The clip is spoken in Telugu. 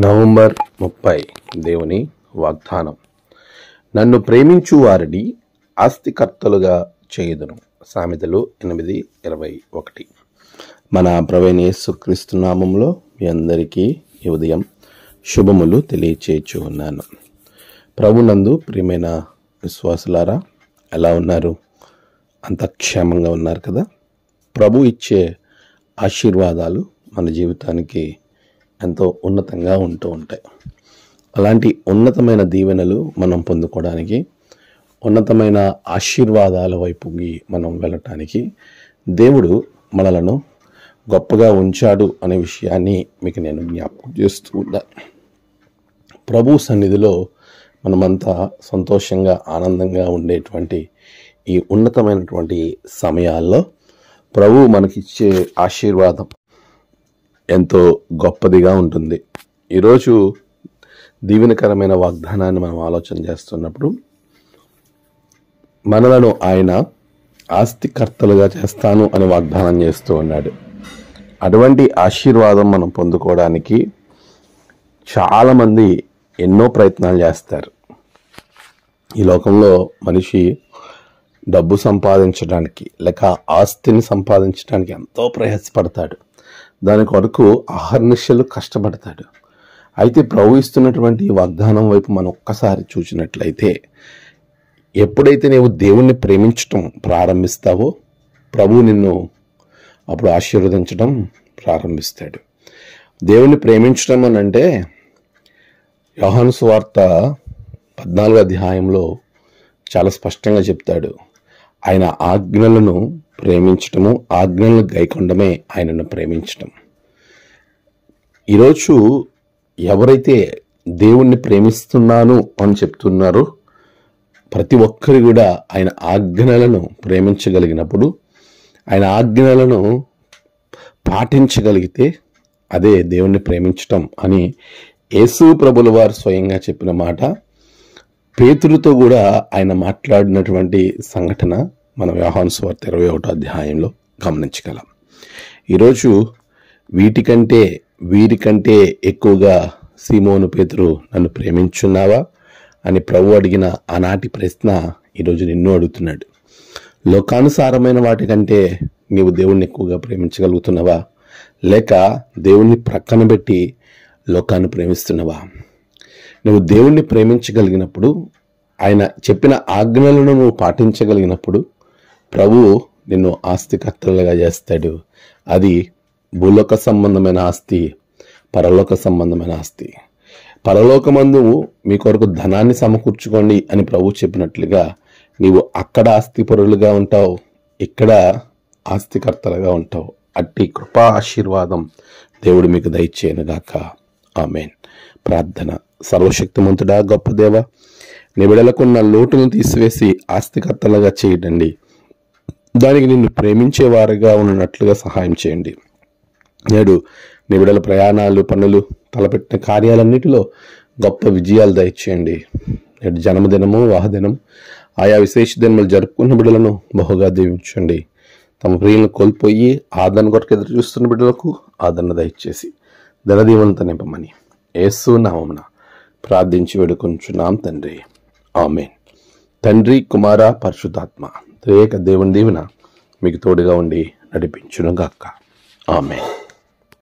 నవంబర్ 30 దేవుని వాగ్దానం. నన్ను ప్రేమించు వారిని ఆస్తికర్తలుగా చేయుదును. సామెతలు 8:21. మన ప్రభువైన యేసుక్రీస్తు నామములో మీ అందరికీ ఈ ఉదయం శుభములు తెలియచేయచ్చు ఉన్నాను. ప్రభునందు ప్రియమైన విశ్వాసులారా, ఎలా ఉన్నారు? అంత క్షేమంగా ఉన్నారు కదా? ప్రభు ఇచ్చే ఆశీర్వాదాలు మన జీవితానికి ఎంతో ఉన్నతంగా ఉంటూ ఉంటాయి. అలాంటి ఉన్నతమైన దీవెనలు మనం పొందుకోవడానికి, ఉన్నతమైన ఆశీర్వాదాల వైపుకి మనం వెళ్ళటానికి దేవుడు మనలను గొప్పగా ఉంచాడు అనే విషయాన్ని మీకు నేను జ్ఞాపకం చేస్తూ ఉన్నాను. ప్రభు సన్నిధిలో మనమంతా సంతోషంగా ఆనందంగా ఉండేటువంటి ఈ ఉన్నతమైనటువంటి సమయాల్లో ప్రభు మనకిచ్చే ఆశీర్వాదం ఎంతో గొప్పదిగా ఉంటుంది. ఈరోజు దీవెనకరమైన వాగ్దానాన్ని మనం ఆలోచన చేస్తున్నప్పుడు, మనలను ఆయన ఆస్తికర్తలుగా చేస్తాను అని వాగ్దానం చేస్తూ ఉన్నాడు. అటువంటి ఆశీర్వాదం మనం పొందుకోవడానికి చాలామంది ఎన్నో ప్రయత్నాలు చేస్తారు. ఈ లోకంలో మనిషి డబ్బు సంపాదించడానికి లేక ఆస్తిని సంపాదించడానికి ఎంతో ప్రయాసపడతాడు. దాని కొరకు అహర్నిశలు కష్టపడతాడు. అయితే ప్రభు ఇస్తున్నటువంటి వాగ్దానం వైపు మనం ఒక్కసారి చూసినట్లయితే, ఎప్పుడైతే నీవు దేవుణ్ణి ప్రేమించటం ప్రారంభిస్తావో ప్రభు నిన్ను అప్పుడు ఆశీర్వదించడం ప్రారంభిస్తాడు. దేవుణ్ణి ప్రేమించడం అని అంటే యోహాను సువార్త 14వ అధ్యాయంలో చాలా స్పష్టంగా చెప్తాడు. ఆయన ఆజ్ఞలను ప్రేమించటము, ఆజ్ఞలను గైకొనడమే ఆయనను ప్రేమించటం. ఈరోజు ఎవరైతే దేవుణ్ణి ప్రేమిస్తున్నాను అని చెప్తున్నారో ప్రతి ఒక్కరు కూడా ఆయన ఆజ్ఞలను ప్రేమించగలిగినప్పుడు, ఆయన ఆజ్ఞలను పాటించగలిగితే అదే దేవుణ్ణి ప్రేమించటం అని యేసు ప్రభుల వారు స్వయంగా చెప్పిన మాట. పేతురుతో కూడా ఆయన మాట్లాడినటువంటి సంఘటన మనం యోహాను సువార్త 21వ అధ్యాయంలో గమనించగలం. ఈరోజు వీరికంటే ఎక్కువగా సీమోను పేతురు నన్ను ప్రేమించున్నావా అని ప్రభు అడిగిన ఆనాటి ప్రశ్న ఈరోజు నిన్ను అడుగుతున్నాడు. లోకానుసారమైన వాటికంటే నీవు దేవుణ్ణి ఎక్కువగా ప్రేమించగలుగుతున్నావా, లేక దేవుణ్ణి ప్రక్కన పెట్టి లోకాన్ని ప్రేమిస్తున్నావా? నువ్వు దేవుణ్ణి ప్రేమించగలిగినప్పుడు, ఆయన చెప్పిన ఆజ్ఞలను నువ్వు పాటించగలిగినప్పుడు ప్రభువు నిన్ను ఆస్తికర్తలుగా చేస్తాడు. అది భూలోక సంబంధమైన ఆస్తి, పరలోక సంబంధమైన ఆస్తి. పరలోకమందు మీ కొరకు ధనాన్ని సమకూర్చుకోండి అని ప్రభు చెప్పినట్లుగా నీవు అక్కడ ఆస్తిపరులుగా ఉంటావు, ఇక్కడ ఆస్తికర్తలుగా ఉంటావు. అట్టి కృపా ఆశీర్వాదం దేవుడు మీకు దయచేయనుగాక. ఆమేన్. ప్రార్థన. సర్వశక్తిమంతుడా, గొప్ప దేవ, నీ బిడ్డలకున్న లోటును తీసివేసి ఆస్తికర్తలుగా చేయండి. దానికి నిన్ను ప్రేమించేవారుగా ఉన్నట్లుగా సహాయం చేయండి. నేడు నీ బిడ్డల ప్రయాణాలు, పనులు, తలపెట్టిన కార్యాలన్నిటిలో గొప్ప విజయాలు దయచేయండి. నేడు జన్మదినము, వాహదినం, ఆయా విశేష దినములు జరుపుకున్న బిడ్డలను బహుగా దీవించండి. తమ ప్రియులను కోల్పోయి ఆదరణ కొరకు ఎదురు చూస్తున్న బిడ్డలకు ఆదరణ దయచేసి ధనదీవెనతో నింపమని యేసు నామమున ప్రార్థించి వేడుకొంచున్నాం తండ్రి. ఆమేన్. తండ్రి, కుమార, పరిశుద్ధాత్మ త్రియేక దేవుని దీవెన మీకు తోడుగా ఉండి నడిపించును గాక. ఆమేన్.